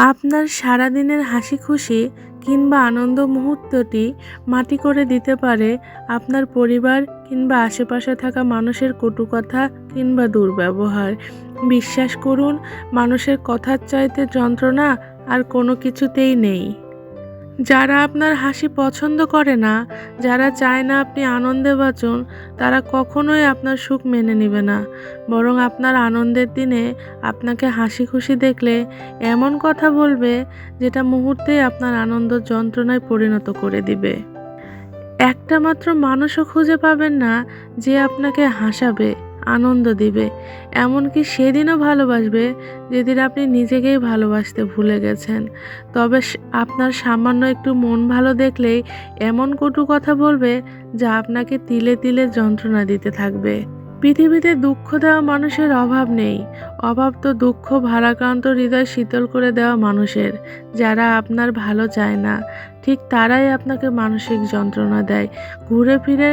আপনার সারাদিনের হাসি খুশি কিংবা আনন্দ মুহূর্তটি মাটি করে দিতে পারে আপনার পরিবার কিংবা আশেপাশে থাকা মানুষের কটু কথা কিংবা দুর্ব্যবহার। বিশ্বাস করুন, মানুষের কথার চাইতে যন্ত্রণা আর কোনো কিছুতেই নেই। যারা আপনার হাসি পছন্দ করে না, যারা চায় না আপনি আনন্দে বাঁচুন, তারা কখনোই আপনার সুখ মেনে নেবে না। বরং আপনার আনন্দের দিনে আপনাকে হাসি খুশি দেখলে এমন কথা বলবে যেটা মুহূর্তেই আপনার আনন্দ যন্ত্রণায় পরিণত করে দিবে। একটা মাত্র মানুষও খুঁজে পাবেন না যে আপনাকে হাসাবে, আনন্দ দিবে, এমনকি সেদিনও ভালোবাসবে যেদিন আপনি নিজেকেই ভালোবাসতে ভুলে গেছেন। তবে আপনার সামান্য একটু মন ভালো দেখলেই এমন কটু কথা বলবে যা আপনাকে তিলে তিলে যন্ত্রণা দিতে থাকবে। পৃথিবীতে দুঃখ দেওয়া মানুষের অভাব নেই, অভাব তো দুঃখ ভারাক্রান্ত হৃদয় শীতল করে দেওয়া মানুষের। যারা আপনার ভালো চায় না, ঠিক তারাই আপনাকে মানসিক যন্ত্রণা দেয়। ঘুরে ফিরে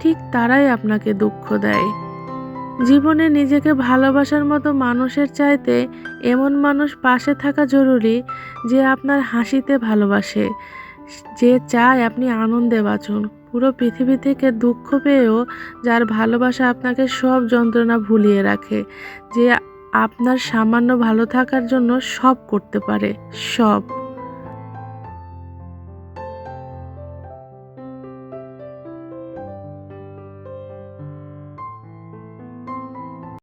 ঠিক তারাই আপনাকে দুঃখ দেয়। জীবনে নিজেকে ভালোবাসার মতো মানুষের চাইতে এমন মানুষ পাশে থাকা জরুরি যে আপনার হাসিতে ভালোবাসে, যে চায় আপনি আনন্দে বাঁচুন। পুরো পৃথিবী থেকে দুঃখ পেয়েও যার ভালোবাসা আপনাকে সব যন্ত্রণা ভুলিয়ে রাখে, যে আপনার সামান্য ভালো থাকার জন্য সব করতে পারে, সব।